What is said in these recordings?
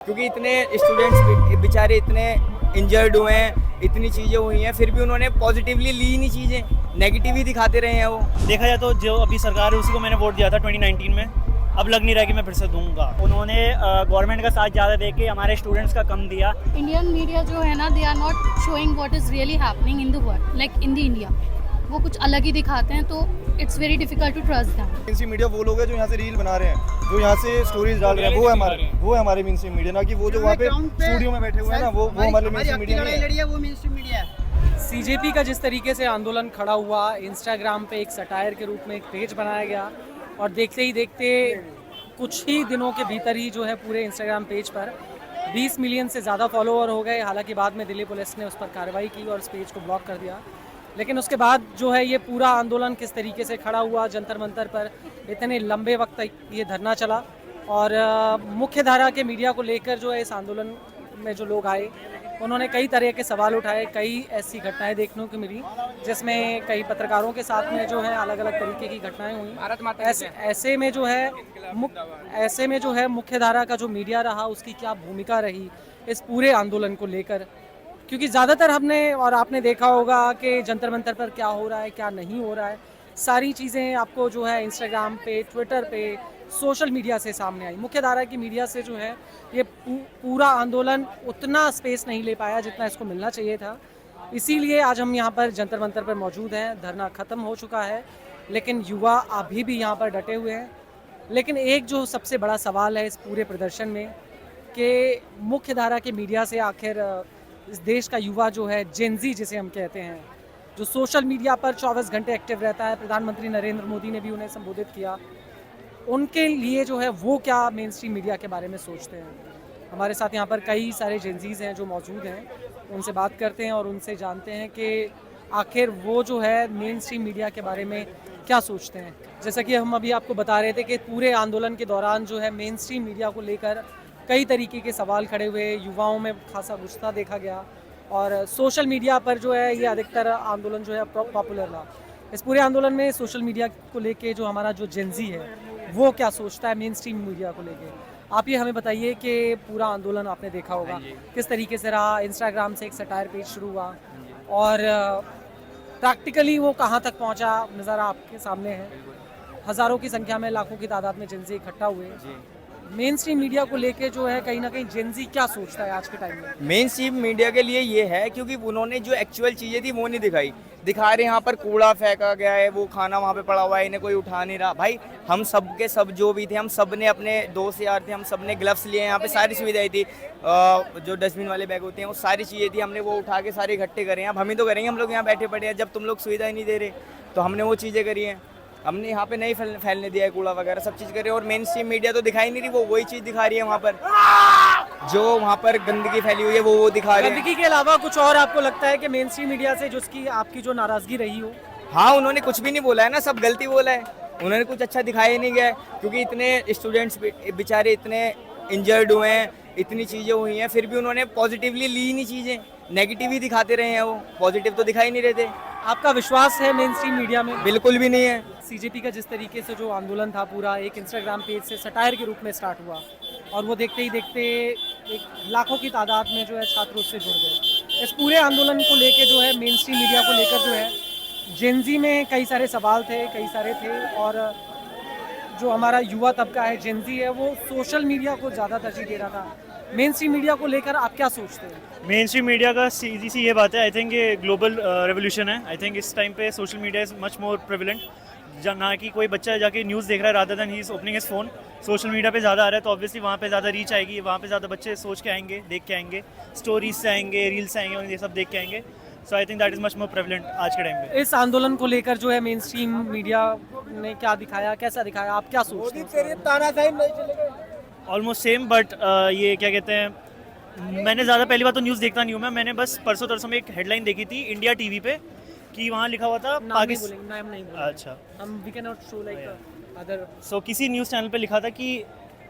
क्योंकि इतने स्टूडेंट्स बेचारे इतने इंजर्ड हुए हैं, इतनी चीज़ें हुई हैं, फिर भी उन्होंने पॉजिटिवली ली नहीं चीज़ें, नेगेटिव ही दिखाते रहे हैं वो। देखा जाए तो जो अभी सरकार है उसी को मैंने वोट दिया था 2019 में। अब लग नहीं रहा कि मैं फिर से दूंगा। उन्होंने गवर्नमेंट का साथ ज़्यादा दे के हमारे स्टूडेंट्स का कम दिया। इंडियन मीडिया जो है ना, they are not showing what is really happening in the world, like in the India. वो कुछ अलग ही दिखाते हैं, तो it's very difficult to trust them. Mainstream media वो लोग हैं जो यहाँ से रील बना रहे हैं, जो यहाँ से स्टोरीज डाल रहे हैं, वो है हमारे मेनस्ट्रीम मीडिया, ना कि वो जो वहाँ पे स्टूडियो में बैठे हुए हैं ना, वो हमारे मेनस्ट्रीम मीडिया नहीं है। सीजेपी का जिस तरीके से आंदोलन खड़ा हुआ, इंस्टाग्राम पे एक सटायर के रूप में एक पेज बनाया गया और देखते ही देखते कुछ ही दिनों के भीतर ही जो है पूरे इंस्टाग्राम पेज पर 20 मिलियन से ज़्यादा फॉलोअर हो गए। हालांकि बाद में दिल्ली पुलिस ने उस पर कार्रवाई की और उस पेज को ब्लॉक कर दिया। लेकिन उसके बाद जो है ये पूरा आंदोलन किस तरीके से खड़ा हुआ जंतर मंतर पर, इतने लंबे वक्त तक ये धरना चला और मुख्य धारा के मीडिया को लेकर जो है इस आंदोलन में जो लोग आए उन्होंने कई तरह के सवाल उठाए। कई ऐसी घटनाएं देखने को मिली जिसमें कई पत्रकारों के साथ में जो है अलग अलग तरीके की घटनाएं हुई। ऐसे में जो है मुख्य धारा का जो मीडिया रहा उसकी क्या भूमिका रही इस पूरे आंदोलन को लेकर, क्योंकि ज़्यादातर हमने और आपने देखा होगा कि जंतर मंतर पर क्या हो रहा है क्या नहीं हो रहा है, सारी चीज़ें आपको जो है इंस्टाग्राम पे, ट्विटर पे, सोशल मीडिया से सामने आई। मुख्य धारा की मीडिया से जो है ये पूरा आंदोलन उतना स्पेस नहीं ले पाया जितना इसको मिलना चाहिए था। इसीलिए आज हम यहाँ पर जंतर मंतर पर मौजूद हैं। धरना ख़त्म हो चुका है लेकिन युवा अभी भी यहाँ पर डटे हुए हैं। लेकिन एक जो सबसे बड़ा सवाल है इस पूरे प्रदर्शन में कि मुख्य धारा के मीडिया से आखिर इस देश का युवा जो है, जेनजी जिसे हम कहते हैं, जो सोशल मीडिया पर 24 घंटे एक्टिव रहता है, प्रधानमंत्री नरेंद्र मोदी ने भी उन्हें संबोधित किया, उनके लिए जो है वो क्या मेन स्ट्रीम मीडिया के बारे में सोचते हैं। हमारे साथ यहाँ पर कई सारे जेनजीज हैं जो मौजूद हैं, उनसे बात करते हैं और उनसे जानते हैं कि आखिर वो जो है मेन स्ट्रीम मीडिया के बारे में क्या सोचते हैं। जैसा कि हम अभी आपको बता रहे थे कि पूरे आंदोलन के दौरान जो है मेन स्ट्रीम मीडिया को लेकर कई तरीके के सवाल खड़े हुए, युवाओं में खासा गुस्सा देखा गया और सोशल मीडिया पर जो है ये अधिकतर आंदोलन जो है पॉपुलर रहा। इस पूरे आंदोलन में सोशल मीडिया को लेके जो हमारा जो जेनजी है वो क्या सोचता है मेन स्ट्रीम मीडिया को लेके, आप ये हमें बताइए कि पूरा आंदोलन आपने देखा होगा किस तरीके से रहा। इंस्टाग्राम से एक सटायर पेज शुरू हुआ और प्रैक्टिकली वो कहाँ तक पहुँचा नज़ारा आपके सामने है। हज़ारों की संख्या में, लाखों की तादाद में जेनजी इकट्ठा हुए। मेन स्ट्रीम मीडिया को लेके जो है कहीं ना कहीं जेनजी क्या सोचता है आज के टाइम में। मेन स्ट्रीम मीडिया के लिए ये है क्योंकि उन्होंने जो एक्चुअल चीज़ें थी वो नहीं दिखा रहे। यहाँ पर कूड़ा फेंका गया है, वो खाना वहाँ पे पड़ा हुआ है, इन्हें कोई उठा नहीं रहा। भाई हम सब के सब जो भी थे, हम सब ने अपने दोस्त यार थे, हम सब ने ग्लव्स लिए, यहाँ पे सारी सुविधाएं थी, जो डस्टबिन वाले बैग होते हैं वो सारी चीज़ें थी, हमने वो उठा के सारे इकट्ठे करे हैं। अब हम ही तो करेंगे, हम लोग यहाँ बैठे पड़े हैं, जब तुम लोग सुविधाएं नहीं दे रहे तो हमने वो चीज़ें करी हैं। हमने यहाँ पे नहीं फैलने दिया है कूड़ा वगैरह, सब चीज़ करे। और मेन स्ट्रीम मीडिया तो दिखाई नहीं रही, वो वही चीज़ दिखा रही है। वहाँ पर जो वहाँ पर गंदगी फैली हुई है वो दिखा रही है। गंदगी के अलावा कुछ और आपको लगता है कि मेन स्ट्रीम मीडिया से जिसकी आपकी जो नाराज़गी रही हो। हाँ, उन्होंने कुछ भी नहीं बोला है ना, सब गलती बोला है। उन्होंने कुछ अच्छा दिखाया ही नहीं गया है, क्योंकि इतने स्टूडेंट्स बेचारे इतने इंजर्ड हुए हैं, इतनी चीज़ें हुई हैं, फिर भी उन्होंने पॉजिटिवली ली नहीं चीज़ें, नेगेटिव ही दिखाते रहे हैं। वो पॉजिटिव तो दिखाई नहीं रहे थे। आपका विश्वास है मेन स्ट्रीम मीडिया में? बिल्कुल भी नहीं है। सीजेपी का जिस तरीके से जो आंदोलन था पूरा एक इंस्टाग्राम पेज से सटायर के रूप में स्टार्ट हुआ और वो देखते ही देखते एक लाखों की तादाद में जो है छात्र उससे जुड़ गए। इस पूरे आंदोलन को लेके जो है मेन स्ट्रीम मीडिया को लेकर जो है जेनजी में कई सारे सवाल थे, कई सारे थे। और जो हमारा युवा तबका है, जेनजी है, वो सोशल मीडिया को ज़्यादा तरजीह दे रहा था। मेन स्ट्रीम मीडिया को लेकर आप क्या सोचते हैं? मेन स्ट्रीम मीडिया का सीधी सी ये बात है, आई थिंक ये ग्लोबल रेवोल्यूशन है। आई थिंक इस टाइम पे social media is much more prevalent. ना कि कोई बच्चा जाके न्यूज़ देख रहा है, rather than he is opening his phone. Social media पे ज़्यादा आ रहा है तो ऑब्वियसली वहाँ पे ज़्यादा रीच आएगी, वहाँ पे ज़्यादा बच्चे सोच के आएंगे, देख के आएंगे, स्टोरीज से आएंगे, रील्स से आएंगे और ये सब देख के आएंगे। So I think that is much more prevalent आज के टाइम पे। इस आंदोलन को लेकर जो है मेन स्ट्रीम मीडिया ने क्या दिखाया, कैसा दिखाया, आप क्या सोचते हैं? ऑलमोस्ट सेम, बट ये क्या कहते हैं, मैंने ज़्यादा पहली बार तो न्यूज़ देखता नहीं हूँ। मैंने बस परसों तरसों में एक हेडलाइन देखी थी इंडिया टीवी पे कि वहाँ लिखा हुआ था नाम नहीं बोलेंगे। अच्छा, हम we can not show like other. So किसी न्यूज़ चैनल पे लिखा था कि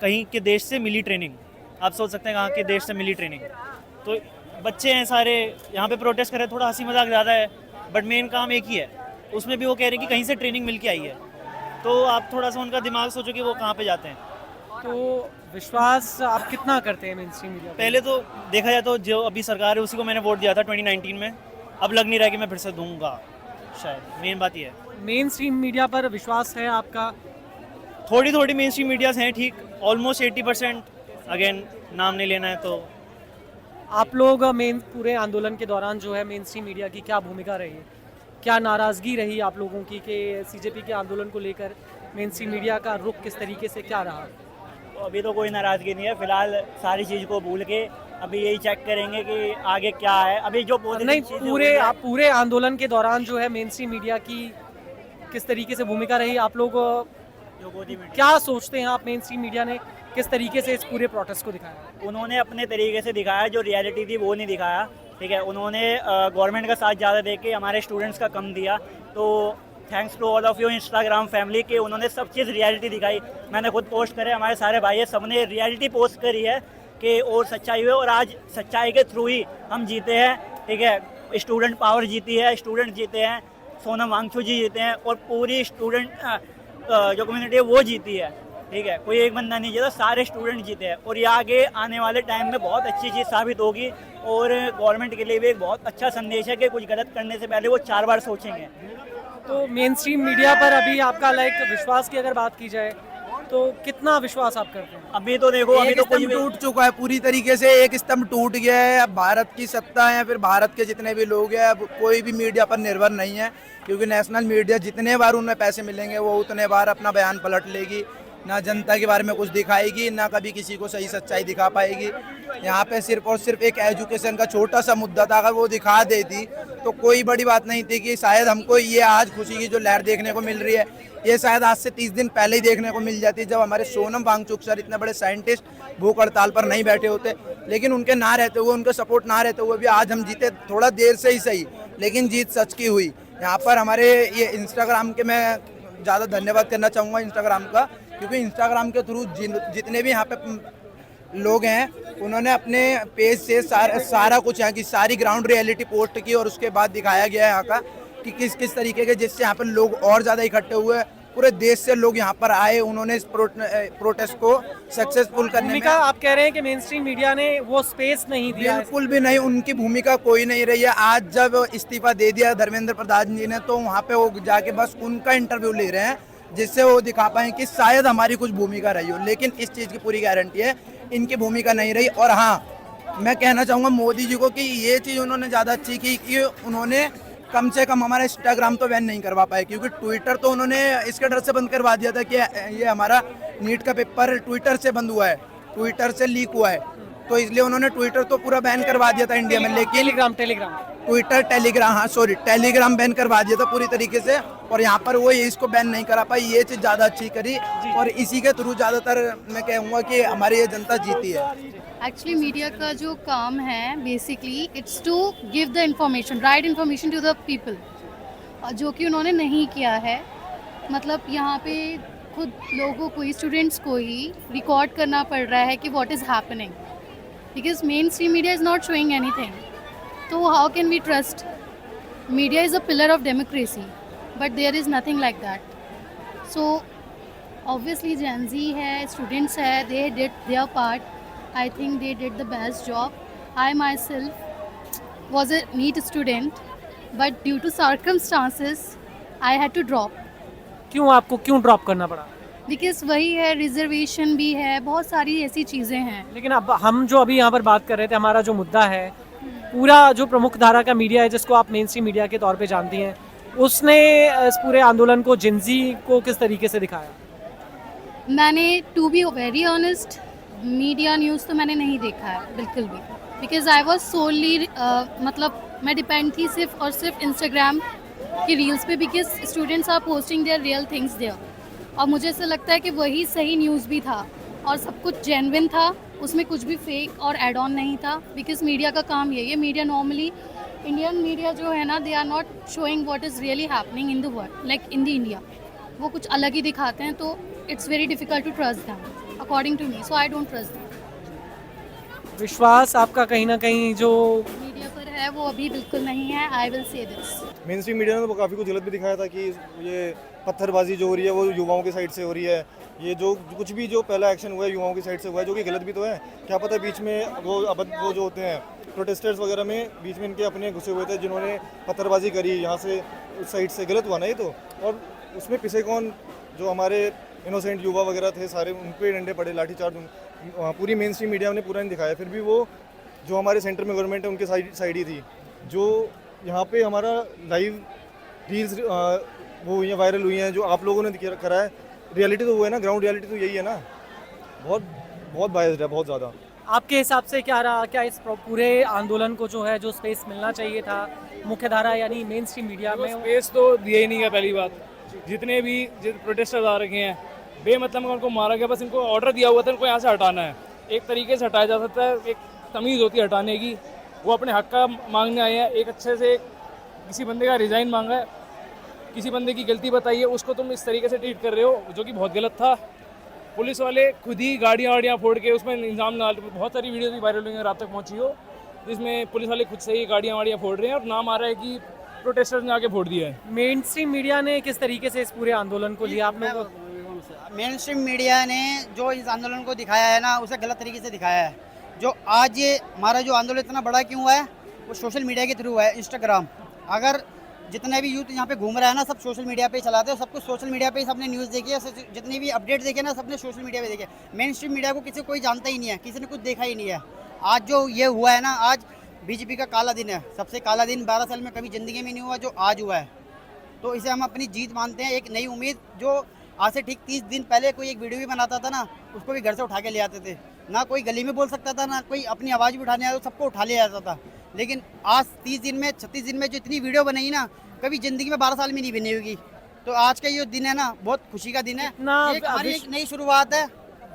कहीं के देश से मिली ट्रेनिंग। आप सोच सकते हैं कहाँ के देश से मिली ट्रेनिंग। तो बच्चे हैं सारे यहाँ पे प्रोटेस्ट कर रहे हैं, थोड़ा हंसी मजाक ज़्यादा है, बट मेन काम एक ही है। उसमें भी वो कह रहे हैं कि कहीं से ट्रेनिंग मिल के आई है। तो आप थोड़ा सा उनका दिमाग सोचो कि वो कहाँ पे जाते हैं। तो विश्वास आप कितना करते हैं मेन स्ट्रीम मीडिया पे? पहले तो देखा जाए तो जो अभी सरकार है उसी को मैंने वोट दिया था 2019 में, अब लग नहीं रहा कि मैं फिर से दूंगा शायद, मेन बात ये है। मेन स्ट्रीम मीडिया पर विश्वास है आपका? थोड़ी थोड़ी मेन स्ट्रीम मीडियाज हैं ठीक, ऑलमोस्ट 80%, अगेन नाम नहीं लेना है तो। आप लोग मेन पूरे आंदोलन के दौरान जो है मेन स्ट्रीम मीडिया की क्या भूमिका रही है, क्या नाराज़गी रही आप लोगों की कि सीजेपी के आंदोलन को लेकर मेन स्ट्रीम मीडिया का रुख किस तरीके से क्या रहा? तो अभी तो कोई नाराज़गी नहीं है, फिलहाल सारी चीज़ को भूल के अभी यही चेक करेंगे कि आगे क्या है। अभी जो नहीं, पूरे आंदोलन के दौरान जो है मेन स्ट्रीम मीडिया की किस तरीके से भूमिका रही, आप लोग क्या सोचते हैं? आप मेन स्ट्रीम मीडिया ने किस तरीके से इस पूरे प्रोटेस्ट को दिखाया? उन्होंने अपने तरीके से दिखाया, जो रियलिटी थी वो नहीं दिखाया, ठीक है। उन्होंने गवर्नमेंट का साथ ज़्यादा दे के हमारे स्टूडेंट्स का कम दिया, तो thanks to all of you Instagram family के उन्होंने सब चीज़ रियलिटी दिखाई। मैंने खुद पोस्ट करे, हमारे सारे भाई सब ने रियलिटी पोस्ट करी है कि और सच्चाई हुई, और आज सच्चाई के थ्रू ही हम जीते हैं, ठीक है। स्टूडेंट पावर जीती है, स्टूडेंट जीते हैं, सोनम वांगचुक जी जीते हैं, और पूरी स्टूडेंट जो कम्युनिटी है वो जीती है, ठीक है। कोई एक बंदा नहीं जीता, सारे स्टूडेंट जीते हैं, और ये आगे आने वाले टाइम में बहुत अच्छी चीज़ साबित होगी, और गवर्नमेंट के लिए भी एक बहुत अच्छा संदेश है कि कुछ गलत करने से पहले वो 4 बार सोचेंगे। तो मेन स्ट्रीम मीडिया पर अभी आपका विश्वास की अगर बात की जाए तो कितना विश्वास आप करते हैं? अभी तो देखो, अभी तो कुछ स्तंभ टूट चुका है पूरी तरीके से, एक स्तंभ टूट गया है। अब भारत की सत्ता है, फिर भारत के जितने भी लोग हैं, अब कोई भी मीडिया पर निर्भर नहीं है, क्योंकि नेशनल मीडिया जितने बार उन्हें पैसे मिलेंगे वो उतने बार अपना बयान पलट लेगी, ना जनता के बारे में कुछ दिखाएगी, ना कभी किसी को सही सच्चाई दिखा पाएगी। यहाँ पे सिर्फ और सिर्फ एक एजुकेशन का छोटा सा मुद्दा था, अगर वो दिखा देती तो कोई बड़ी बात नहीं थी कि शायद हमको ये आज खुशी की जो लहर देखने को मिल रही है, ये शायद आज से 30 दिन पहले ही देखने को मिल जाती, जब हमारे सोनम वांगचुक सर, इतने बड़े साइंटिस्ट, भूख हड़ताल पर नहीं बैठे होते। लेकिन उनके ना रहते हुए, उनके सपोर्ट ना रहते हुए भी आज हम जीते, थोड़ा देर से ही सही, लेकिन जीत सच की हुई। यहाँ पर हमारे ये इंस्टाग्राम के, मैं ज़्यादा धन्यवाद करना चाहूँगा इंस्टाग्राम का, क्योंकि इंस्टाग्राम के थ्रू जितने भी यहाँ पे लोग हैं उन्होंने अपने पेज से सारा कुछ यहाँ की सारी ग्राउंड रियलिटी पोस्ट की, और उसके बाद दिखाया गया है यहाँ का कि किस किस तरीके के, जिससे यहाँ पर लोग और ज़्यादा इकट्ठे हुए, पूरे देश से लोग यहाँ पर आए, उन्होंने इस प्रोटेस्ट को सक्सेसफुल करने में। भूमिका आप कह रहे हैं कि मेन स्ट्रीम मीडिया ने वो स्पेस नहीं दिया? बिल्कुल भी नहीं, उनकी भूमिका कोई नहीं रही है। आज जब इस्तीफा दे दिया धर्मेंद्र प्रधान जी ने, तो वहाँ पे वो जाके बस उनका इंटरव्यू ले रहे हैं, जिससे वो दिखा पाए कि शायद हमारी कुछ भूमिका रही हो, लेकिन इस चीज़ की पूरी गारंटी है इनकी भूमिका नहीं रही। और हाँ, मैं कहना चाहूँगा मोदी जी को कि ये चीज़ उन्होंने ज़्यादा अच्छी की कि उन्होंने कम से कम हमारा इंस्टाग्राम तो बैन नहीं करवा पाए, क्योंकि ट्विटर तो उन्होंने इसके डर से बंद करवा दिया था कि ये हमारा नीट का पेपर ट्विटर से बंद हुआ है, ट्विटर से लीक हुआ है, तो इसलिए उन्होंने ट्विटर तो पूरा बैन करवा दिया था इंडिया में। लेकिन टेलीग्राम बैन करवा दिया था पूरी तरीके से, और यहाँ पर वो इसको बैन नहीं करा पाई, ये चीज़ ज़्यादा अच्छी करी, और इसी के थ्रू ज़्यादातर मैं कहूँगा कि हमारी ये जनता जीती है। एक्चुअली मीडिया का जो काम है basically it's to give the information, right information to the people, जो कि उन्होंने नहीं किया है। मतलब यहाँ पे खुद लोगों को ही, स्टूडेंट्स को ही रिकॉर्ड करना पड़ रहा है कि what is happening, because mainstream media is not showing anything. तो how can we trust? Media is a pillar of democracy, but there is nothing like that. So obviously Gen Z है, students है, they did their part. I think they did the best job. I myself was a NEET student, but due to circumstances, I had to drop. क्यों drop करना पड़ा? Because वही है, reservation भी है, बहुत सारी ऐसी चीज़ें हैं। लेकिन अब हम जो अभी यहाँ पर बात कर रहे थे, हमारा जो मुद्दा है, पूरा जो प्रमुख धारा का मीडिया है जिसको आप मेन स्ट्रीम मीडिया के तौर पे जानती हैं, उसने इस पूरे आंदोलन को, जिनजी को किस तरीके से दिखाया? मैंने to be very honest, media news तो मैंने नहीं देखा है बिल्कुल भी, बिकॉज आई वॉज सोली मतलब मैं डिपेंड थी सिर्फ और सिर्फ इंस्टाग्राम की रील्स पे, because students are posting their real things there, और मुझे ऐसा लगता है कि वही सही न्यूज़ भी था और सब कुछ जेन्युइन था, उसमें कुछ भी फेक और एड ऑन नहीं था, बिकॉज मीडिया का काम यही है। मीडिया नॉर्मली, इंडियन मीडिया जो है ना, they are not showing what is really happening in the world, like in the India. वो कुछ अलग ही दिखाते हैं, तो it's very difficult to trust them according to me, so I don't trust them. विश्वास आपका कहीं ना कहीं जो मीडिया पर है वो अभी बिल्कुल नहीं है, I will say this. Main stream media ने तो काफ़ी कुछ गलत भी दिखाया था कि ये पत्थरबाजी जो हो रही है वो युवाओं की साइड से हो रही है। ये जो कुछ भी जो पहला एक्शन हुआ है युवाओं की साइड से हुआ है, जो कि गलत भी तो है। क्या पता बीच में वो जो होते हैं प्रोटेस्टर्स वगैरह में बीच में इनके अपने घुसे हुए थे, जिन्होंने पत्थरबाजी करी यहाँ से, उस साइड से गलत हुआ ना ये तो। और उसमें पिछे कौन, जो हमारे इनोसेंट युवा वगैरह थे सारे, उन पे डंडे पड़े, लाठीचार्ज। पूरी मेन स्ट्रीम मीडिया ने पूरा नहीं दिखाया, फिर भी वो जो हमारे सेंटर में गवर्नमेंट है उनके साइड ही थी। जो यहाँ पे हमारा लाइव रील्स वो हुई हैं, वायरल हुई हैं, जो आप लोगों ने करा है, रियलिटी तो वो है ना, ग्राउंड रियलिटी तो यही है ना। बहुत बायस्ड है, बहुत ज़्यादा। आपके हिसाब से क्या रहा, क्या इस पूरे आंदोलन को जो है जो स्पेस मिलना चाहिए था मुख्यधारा यानी मेन स्ट्रीम मीडिया में? स्पेस तो दिया ही नहीं है। पहली बात, जितने भी प्रोटेस्टर्स आ रखे हैं बेमतलब में उनको मारा गया। बस इनको ऑर्डर दिया हुआ था, इनको यहाँ से हटाना है। एक तरीके से हटाया जा सकता है, एक तमीज़ होती है हटाने की। वो अपने हक का मांगने आए हैं, एक अच्छे से किसी बंदे का रिज़ाइन मांगा है, किसी बंदे की गलती बताई है, उसको तुम इस तरीके से ट्रीट कर रहे हो, जो कि बहुत गलत था। पुलिस वाले खुद ही गाड़ियाँ वाड़ियाँ फोड़ के उसमें इल्ज़ाम डाल, बहुत सारी वीडियो भी वायरल हुई हैं, रात तक पहुँची हो, जिसमें पुलिस वाले खुद से ही गाड़ियाँ वाड़ियाँ फोड़ रहे हैं और नाम आ रहा है कि प्रोटेस्टर्स ने आके फोड़ दिया है। मेन स्ट्रीम मीडिया ने किस तरीके से इस पूरे आंदोलन को लिया? आप लोगों को मेन स्ट्रीम मीडिया ने जो इस आंदोलन को दिखाया है ना, उसे गलत तरीके से दिखाया है। जो आज ये हमारा जो आंदोलन इतना बड़ा क्यों हुआ है, वो सोशल मीडिया के थ्रू है। इंस्टाग्राम, अगर जितने भी यूथ यहाँ पे घूम रहा है ना, सब सोशल मीडिया पे ही चलाते हैं, सब कुछ सोशल मीडिया पे ही सबने न्यूज़ देखी है, जितनी भी अपडेट देखे ना सबने सोशल मीडिया पे देखे। मेन स्ट्रीम मीडिया को किसी कोई जानता ही नहीं है, किसी ने कुछ देखा ही नहीं है। आज जो ये हुआ है ना, आज बीजेपी का काला दिन है, सबसे काला दिन 12 साल में कभी ज़िंदगी में नहीं हुआ जो आज हुआ है। तो इसे हम अपनी जीत मानते हैं, एक नई उम्मीद। जो आज से ठीक 30 दिन पहले कोई एक वीडियो भी बनाता था ना, उसको भी घर से उठा के ले आते थे, ना कोई गली में बोल सकता था, ना कोई अपनी आवाज़ भी उठाने आया, तो सबको उठा लिया जाता था। लेकिन आज 30 दिन में 36 दिन में जो इतनी वीडियो बनाई ना, कभी ज़िंदगी में 12 साल में नहीं बनी होगी। तो आज का ये दिन है ना, बहुत खुशी का दिन है, ये हमारी एक नई शुरुआत है।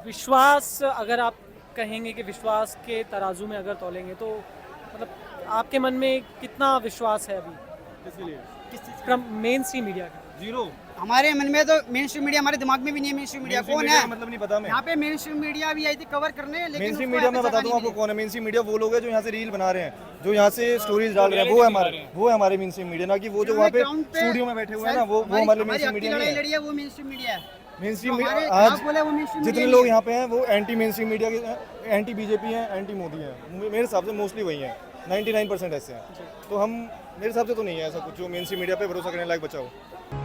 विश्वास, अगर आप कहेंगे कि विश्वास के तराजू में अगर तोलेंगे तो मतलब आपके मन में कितना विश्वास है अभी किसके लिए? किस चीज़ का? मेन स्ट्रीम मीडिया का? जीरो। हमारे मन में तो मेन स्ट्रीम मीडिया, हमारे दिमाग में भी नहीं है मेन स्ट्रीम मीडिया कौन है, मतलब नहीं पता मैं। यहाँ पे मेन स्ट्रीम मीडिया भी आई थी कवर करने, लेकिन मेन स्ट्रीम उसको मीडिया यहाँ मैं पे बता जगह दूं आपको नहीं कौन है। मेन स्ट्रीम मीडिया वो लोग हैं जो यहाँ से रील बना रहे हैं, जो यहाँ से स्टोरीज डाल रहे हैं, वो है हमारे मेन स्ट्रीम मीडिया। ना कि वो जो वहाँ पे ग्राउंड पे स्टूडियो में बैठे हुए हैं ना, वो हमारे मेन स्ट्रीम मीडिया नहीं है। लड़ी है वो मेन स्ट्रीम मीडिया है। मेन स्ट्रीम हमारे आज खिलाफ बोले वो mainstream जितने media लोग नहीं यहाँ पे हैं वो एंटी मेन स्ट्रीम मीडिया के, एंटी बीजेपी हैं, एंटी मोदी हैं। मेरे हिसाब से मोस्टली वही हैं, 99% ऐसे हैं। तो हम, मेरे हिसाब से तो नहीं है ऐसा कुछ जो मेन स्ट्रीम मीडिया पे भरोसा करने लायक बचा हो।